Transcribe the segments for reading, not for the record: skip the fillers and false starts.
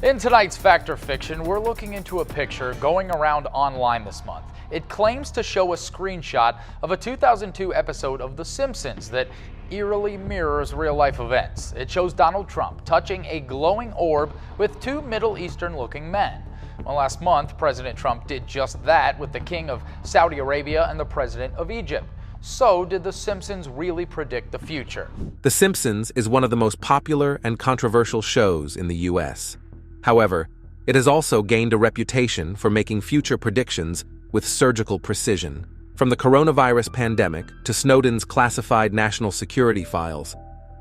In tonight's Fact or Fiction, we're looking into a picture going around online this month. It claims to show a screenshot of a 2002 episode of The Simpsons that eerily mirrors real-life events. It shows Donald Trump touching a glowing orb with two Middle Eastern-looking men. Well, last month, President Trump did just that with the King of Saudi Arabia and the President of Egypt. So, did The Simpsons really predict the future? The Simpsons is one of the most popular and controversial shows in the U.S. However, it has also gained a reputation for making future predictions with surgical precision. From the coronavirus pandemic to Snowden's classified national security files,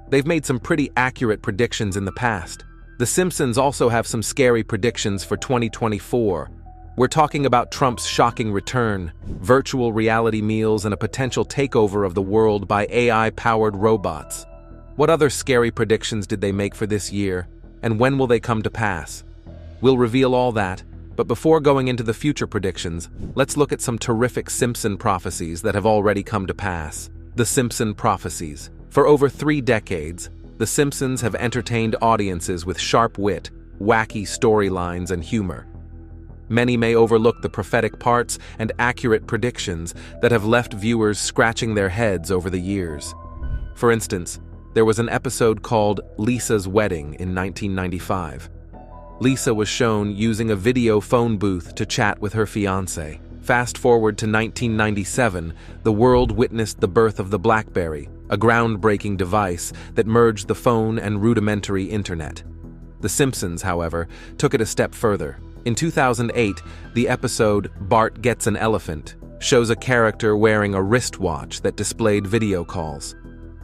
they've made some pretty accurate predictions in the past. The Simpsons also have some scary predictions for 2024. We're talking about Trump's shocking return, virtual reality meals, and a potential takeover of the world by AI-powered robots. What other scary predictions did they make for this year, and when will they come to pass? We'll reveal all that, but before going into the future predictions, let's look at some terrific Simpson prophecies that have already come to pass. The Simpson prophecies. For over 3 decades, The Simpsons have entertained audiences with sharp wit, wacky storylines, and humor. Many may overlook the prophetic parts and accurate predictions that have left viewers scratching their heads over the years. For instance, there was an episode called Lisa's Wedding in 1995. Lisa was shown using a video phone booth to chat with her fiancé. Fast forward to 1997, the world witnessed the birth of the BlackBerry, a groundbreaking device that merged the phone and rudimentary internet. The Simpsons, however, took it a step further. In 2008, the episode Bart Gets an Elephant shows a character wearing a wristwatch that displayed video calls.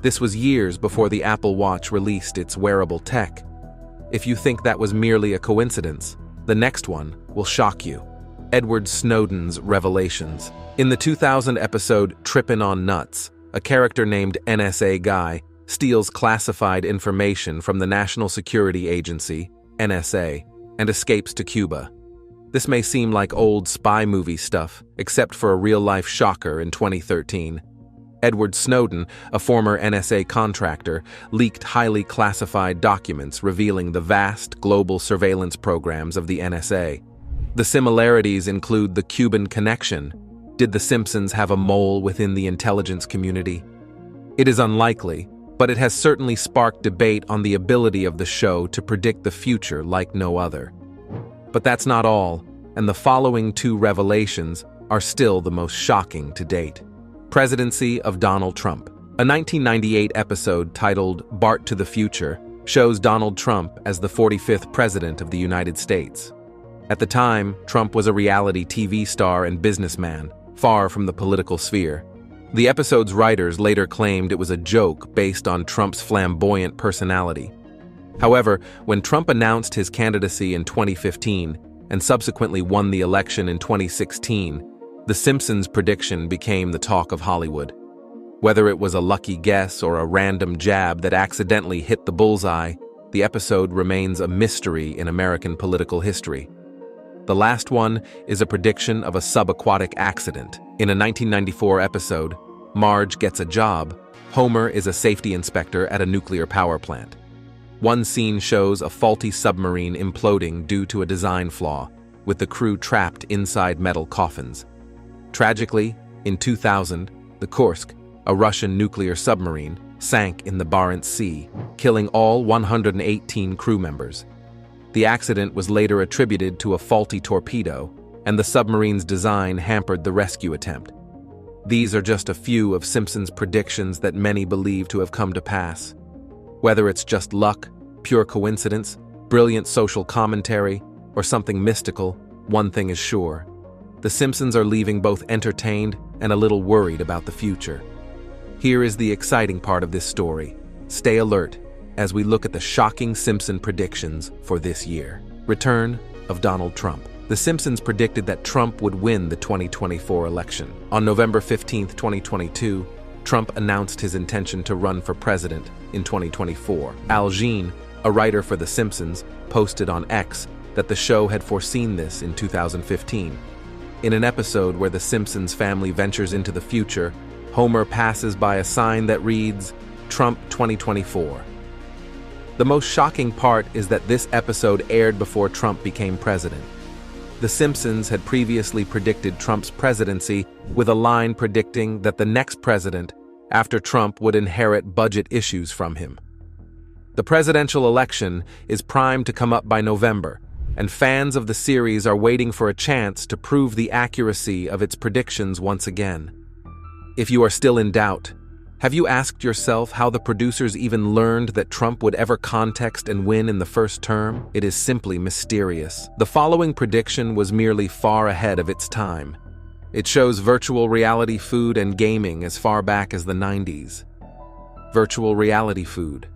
This was years before the Apple Watch released its wearable tech. If you think that was merely a coincidence, the next one will shock you. Edward Snowden's revelations. In the 2000 episode Trippin' on Nuts, a character named NSA Guy steals classified information from the National Security Agency, NSA, and escapes to Cuba. This may seem like old spy movie stuff, except for a real-life shocker in 2013. Edward Snowden, a former NSA contractor, leaked highly classified documents revealing the vast global surveillance programs of the NSA. The similarities include the Cuban connection. Did The Simpsons have a mole within the intelligence community? It is unlikely, but it has certainly sparked debate on the ability of the show to predict the future like no other. But that's not all, and the following 2 revelations are still the most shocking to date. Presidency of Donald Trump. A 1998 episode titled Bart to the Future shows Donald Trump as the 45th President of the United States. At the time, Trump was a reality TV star and businessman, far from the political sphere. The episode's writers later claimed it was a joke based on Trump's flamboyant personality. However, when Trump announced his candidacy in 2015 and subsequently won the election in 2016, The Simpsons' prediction became the talk of Hollywood. Whether it was a lucky guess or a random jab that accidentally hit the bullseye, the episode remains a mystery in American political history. The last one is a prediction of a subaquatic accident. In a 1994 episode, Marge Gets a Job, Homer is a safety inspector at a nuclear power plant. One scene shows a faulty submarine imploding due to a design flaw, with the crew trapped inside metal coffins. Tragically, in 2000, the Kursk, a Russian nuclear submarine, sank in the Barents Sea, killing all 118 crew members. The accident was later attributed to a faulty torpedo, and the submarine's design hampered the rescue attempt. These are just a few of Simpsons' predictions that many believe to have come to pass. Whether it's just luck, pure coincidence, brilliant social commentary, or something mystical, one thing is sure. The Simpsons are leaving both entertained and a little worried about the future. Here is the exciting part of this story. Stay alert as we look at the shocking Simpson predictions for this year. Return of Donald Trump. The Simpsons predicted that Trump would win the 2024 election. On November 15, 2022, Trump announced his intention to run for president in 2024. Al Jean, a writer for The Simpsons, posted on X that the show had foreseen this in 2015. In an episode where the Simpsons family ventures into the future, Homer passes by a sign that reads, Trump 2024. The most shocking part is that this episode aired before Trump became president. The Simpsons had previously predicted Trump's presidency with a line predicting that the next president after Trump would inherit budget issues from him. The presidential election is primed to come up by November, and fans of the series are waiting for a chance to prove the accuracy of its predictions once again. If you are still in doubt, have you asked yourself how the producers even learned that Trump would ever contest and win in the first term? It is simply mysterious. The following prediction was merely far ahead of its time. It shows virtual reality food and gaming as far back as the 90s. Virtual reality food.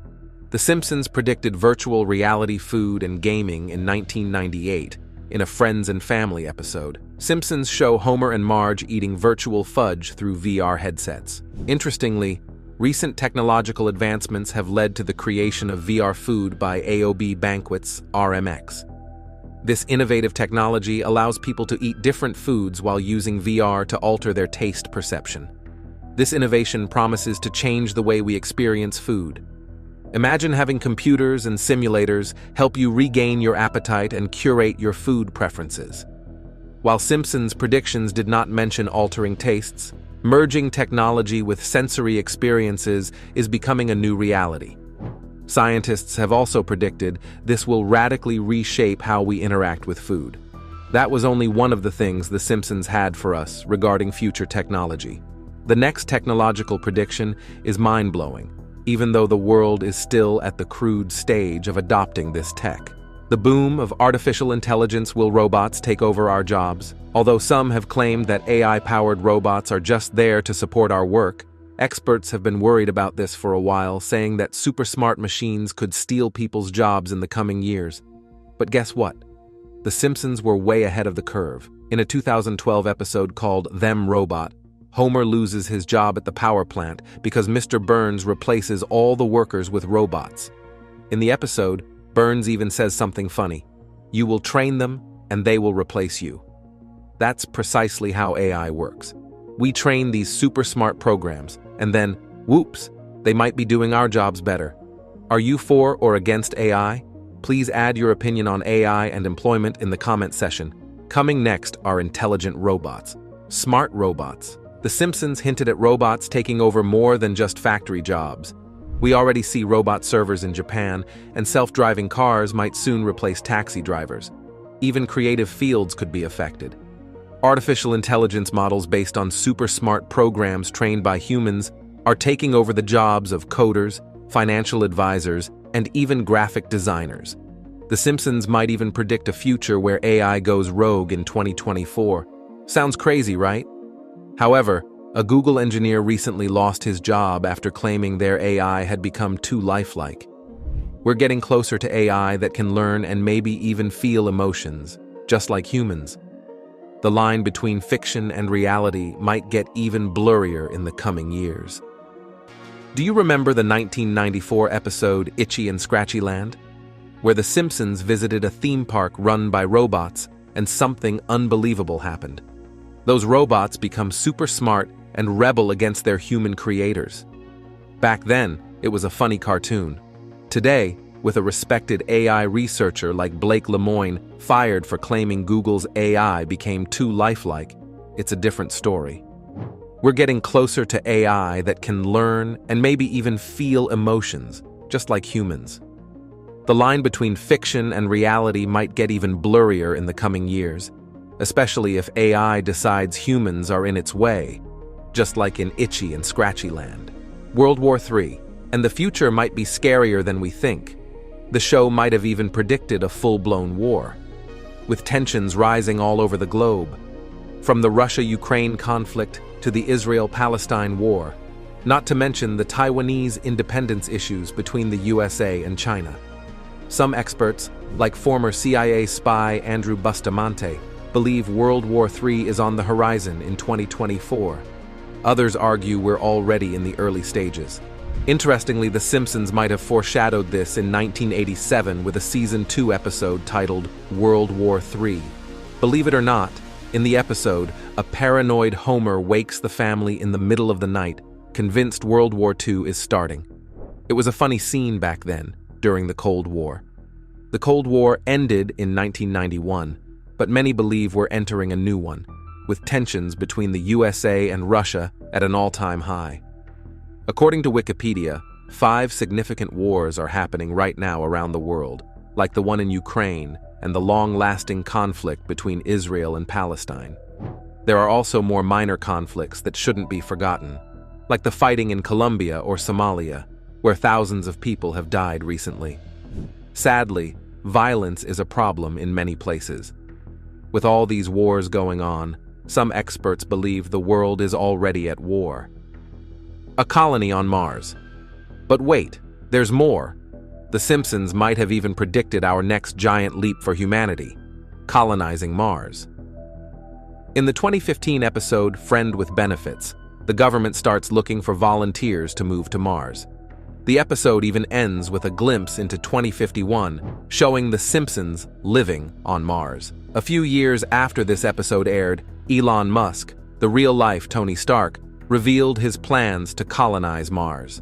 The Simpsons predicted virtual reality food and gaming in 1998 in a Friends and Family episode. Simpsons show Homer and Marge eating virtual fudge through VR headsets. Interestingly, recent technological advancements have led to the creation of VR food by AOB Banquets, RMX. This innovative technology allows people to eat different foods while using VR to alter their taste perception. This innovation promises to change the way we experience food. Imagine having computers and simulators help you regain your appetite and curate your food preferences. While Simpsons' predictions did not mention altering tastes, merging technology with sensory experiences is becoming a new reality. Scientists have also predicted this will radically reshape how we interact with food. That was only one of the things The Simpsons had for us regarding future technology. The next technological prediction is mind-blowing, even though the world is still at the crude stage of adopting this tech. The boom of artificial intelligence. Will robots take over our jobs? Although some have claimed that AI-powered robots are just there to support our work, experts have been worried about this for a while, saying that super smart machines could steal people's jobs in the coming years. But guess what? The Simpsons were way ahead of the curve. In a 2012 episode called Them Robot, Homer loses his job at the power plant because Mr. Burns replaces all the workers with robots. In the episode, Burns even says something funny. You will train them, and they will replace you. That's precisely how AI works. We train these super smart programs, and then, whoops, they might be doing our jobs better. Are you for or against AI? Please add your opinion on AI and employment in the comment section. Coming next are intelligent robots. Smart robots. The Simpsons hinted at robots taking over more than just factory jobs. We already see robot servers in Japan, and self-driving cars might soon replace taxi drivers. Even creative fields could be affected. Artificial intelligence models based on super smart programs trained by humans are taking over the jobs of coders, financial advisors, and even graphic designers. The Simpsons might even predict a future where AI goes rogue in 2024. Sounds crazy, right? However, a Google engineer recently lost his job after claiming their AI had become too lifelike. We're getting closer to AI that can learn and maybe even feel emotions, just like humans. The line between fiction and reality might get even blurrier in the coming years. Do you remember the 1994 episode Itchy and Scratchy Land, where the Simpsons visited a theme park run by robots and something unbelievable happened? Those robots become super smart and rebel against their human creators. Back then, it was a funny cartoon. Today, with a respected AI researcher like Blake Lemoine fired for claiming Google's AI became too lifelike, it's a different story. We're getting closer to AI that can learn and maybe even feel emotions, just like humans. The line between fiction and reality might get even blurrier in the coming years, especially if AI decides humans are in its way, just like in Itchy and Scratchy Land. World War III, and the future might be scarier than we think. The show might have even predicted a full-blown war, with tensions rising all over the globe, from the Russia-Ukraine conflict to the Israel-Palestine war, not to mention the Taiwanese independence issues between the USA and China. Some experts, like former CIA spy Andrew Bustamante, believe World War III is on the horizon in 2024. Others argue we're already in the early stages. Interestingly, The Simpsons might have foreshadowed this in 1987 with a Season 2 episode titled World War III. Believe it or not, in the episode, a paranoid Homer wakes the family in the middle of the night, convinced World War II is starting. It was a funny scene back then, during the Cold War. The Cold War ended in 1991, but many believe we're entering a new one, with tensions between the USA and Russia at an all-time high. According to Wikipedia, 5 significant wars are happening right now around the world, like the one in Ukraine and the long-lasting conflict between Israel and Palestine. There are also more minor conflicts that shouldn't be forgotten, like the fighting in Colombia or Somalia, where thousands of people have died recently. Sadly, violence is a problem in many places. With all these wars going on, some experts believe the world is already at war. A colony on Mars. But wait, there's more. The Simpsons might have even predicted our next giant leap for humanity, colonizing Mars. In the 2015 episode Friend with Benefits, the government starts looking for volunteers to move to Mars. The episode even ends with a glimpse into 2051, showing the Simpsons living on Mars. A few years after this episode aired, Elon Musk, the real-life Tony Stark, revealed his plans to colonize Mars.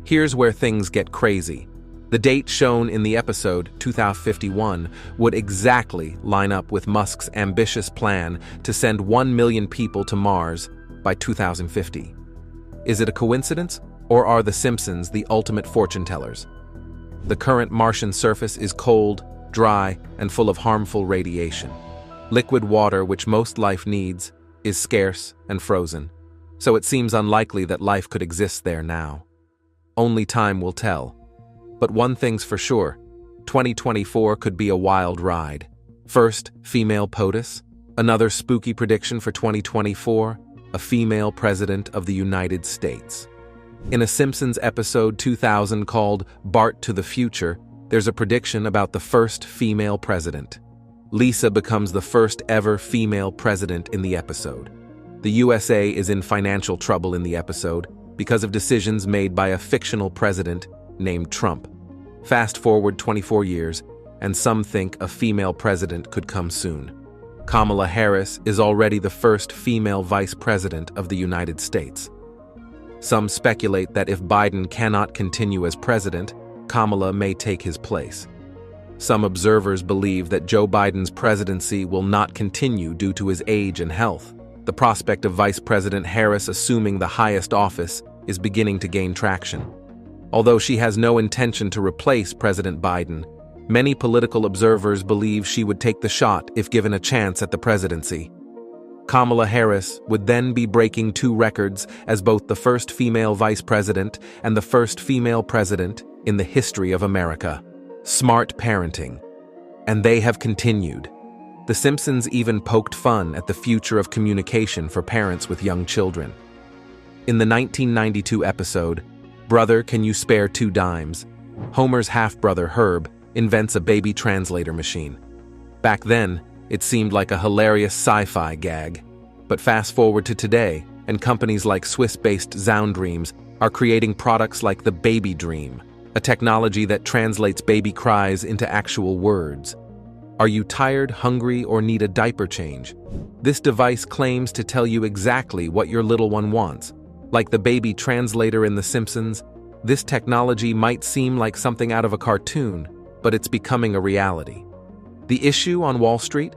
Here's where things get crazy. The date shown in the episode, 2051, would exactly line up with Musk's ambitious plan to send 1 million people to Mars by 2050. Is it a coincidence, or are the Simpsons the ultimate fortune tellers? The current Martian surface is cold, dry, and full of harmful radiation. Liquid water, which most life needs, is scarce and frozen, so it seems unlikely that life could exist there now. Only time will tell. But one thing's for sure, 2024 could be a wild ride. First, female POTUS. Another spooky prediction for 2024, a female president of the United States. In a Simpsons episode 2000 called Bart to the Future, there's a prediction about the first female president. Lisa becomes the first ever female president in the episode. The USA is in financial trouble in the episode because of decisions made by a fictional president named Trump. Fast forward 24 years, and some think a female president could come soon. Kamala Harris is already the first female vice president of the United States. Some speculate that if Biden cannot continue as president, Kamala may take his place. Some observers believe that Joe Biden's presidency will not continue due to his age and health. The prospect of Vice President Harris assuming the highest office is beginning to gain traction. Although she has no intention to replace President Biden, many political observers believe she would take the shot if given a chance at the presidency. Kamala Harris would then be breaking 2 records as both the first female vice president and the first female president in the history of America. Smart parenting. And they have continued. The Simpsons even poked fun at the future of communication for parents with young children. In the 1992 episode, Brother, Can You Spare 2 Dimes?, Homer's half-brother Herb invents a baby translator machine. Back then, it seemed like a hilarious sci-fi gag. But fast forward to today, and companies like Swiss-based Zoundreams are creating products like the Baby Dream, a technology that translates baby cries into actual words. Are you tired, hungry, or need a diaper change? This device claims to tell you exactly what your little one wants. Like the baby translator in The Simpsons, this technology might seem like something out of a cartoon, but it's becoming a reality. The issue on Wall Street?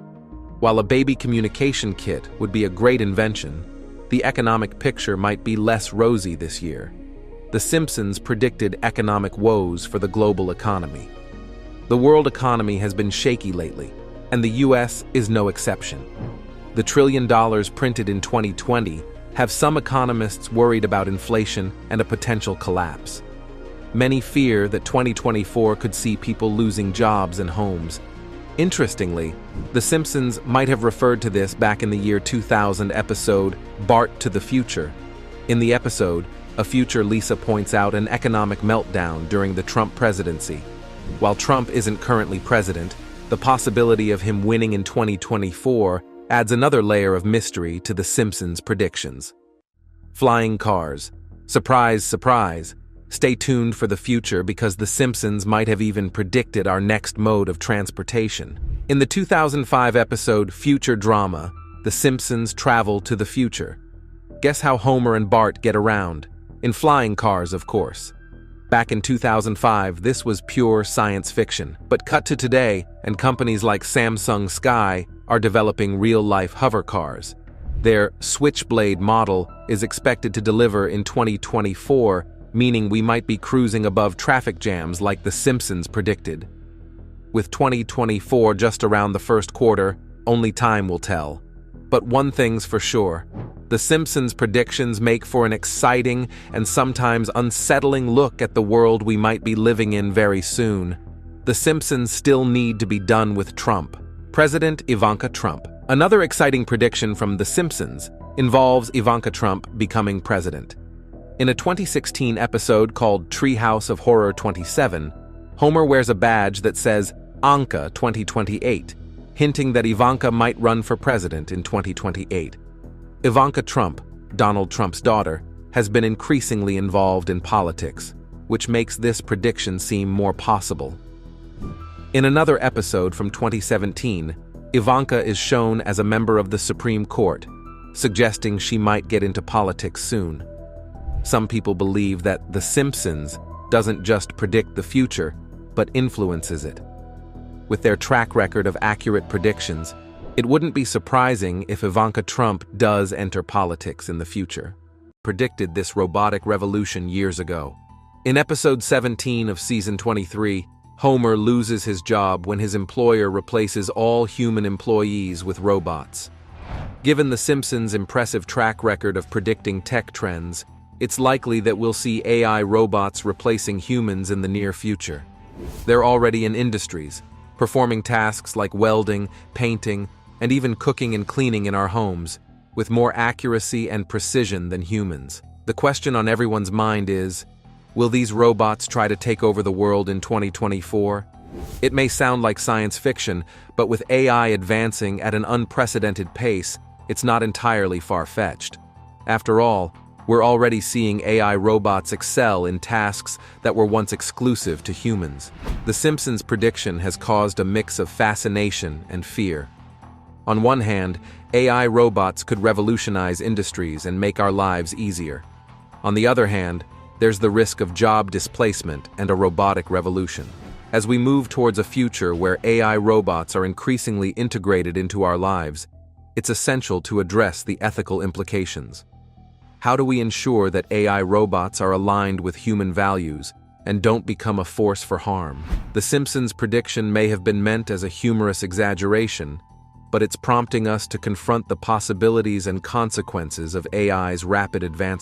While a baby communication kit would be a great invention, the economic picture might be less rosy this year. The Simpsons predicted economic woes for the global economy. The world economy has been shaky lately, and the US is no exception. The $1 trillion printed in 2020 have some economists worried about inflation and a potential collapse. Many fear that 2024 could see people losing jobs and homes. Interestingly, The Simpsons might have referred to this back in the year 2000 episode Bart to the Future. In the episode, a future Lisa points out an economic meltdown during the Trump presidency. While Trump isn't currently president, the possibility of him winning in 2024 adds another layer of mystery to The Simpsons' predictions. Flying cars. Surprise, surprise. Stay tuned for the future because The Simpsons might have even predicted our next mode of transportation. In the 2005 episode Future Drama, The Simpsons travel to the future. Guess how Homer and Bart get around? In flying cars, of course. Back in 2005, this was pure science fiction. But cut to today, and companies like Samsung Sky are developing real-life hover cars. Their Switchblade model is expected to deliver in 2024, meaning we might be cruising above traffic jams like The Simpsons predicted. With 2024 just around the first quarter, only time will tell. But one thing's for sure. The Simpsons' predictions make for an exciting and sometimes unsettling look at the world we might be living in very soon. The Simpsons still need to be done with Trump. President Ivanka Trump. Another exciting prediction from The Simpsons involves Ivanka Trump becoming president. In a 2016 episode called Treehouse of Horror 27, Homer wears a badge that says Anka 2028, hinting that Ivanka might run for president in 2028. Ivanka Trump, Donald Trump's daughter, has been increasingly involved in politics, which makes this prediction seem more possible. In another episode from 2017, Ivanka is shown as a member of the Supreme Court, suggesting she might get into politics soon. Some people believe that The Simpsons doesn't just predict the future, but influences it. With their track record of accurate predictions, it wouldn't be surprising if Ivanka Trump does enter politics in the future. Predicted this robotic revolution years ago. In episode 17 of season 23, Homer loses his job when his employer replaces all human employees with robots. Given The Simpsons' impressive track record of predicting tech trends, it's likely that we'll see AI robots replacing humans in the near future. They're already in industries, performing tasks like welding, painting, and even cooking and cleaning in our homes, with more accuracy and precision than humans. The question on everyone's mind is, will these robots try to take over the world in 2024? It may sound like science fiction, but with AI advancing at an unprecedented pace, it's not entirely far-fetched. After all, we're already seeing AI robots excel in tasks that were once exclusive to humans. The Simpsons' prediction has caused a mix of fascination and fear. On one hand, AI robots could revolutionize industries and make our lives easier. On the other hand, there's the risk of job displacement and a robotic revolution. As we move towards a future where AI robots are increasingly integrated into our lives, it's essential to address the ethical implications. How do we ensure that AI robots are aligned with human values and don't become a force for harm? The Simpsons' prediction may have been meant as a humorous exaggeration, but it's prompting us to confront the possibilities and consequences of AI's rapid advancement.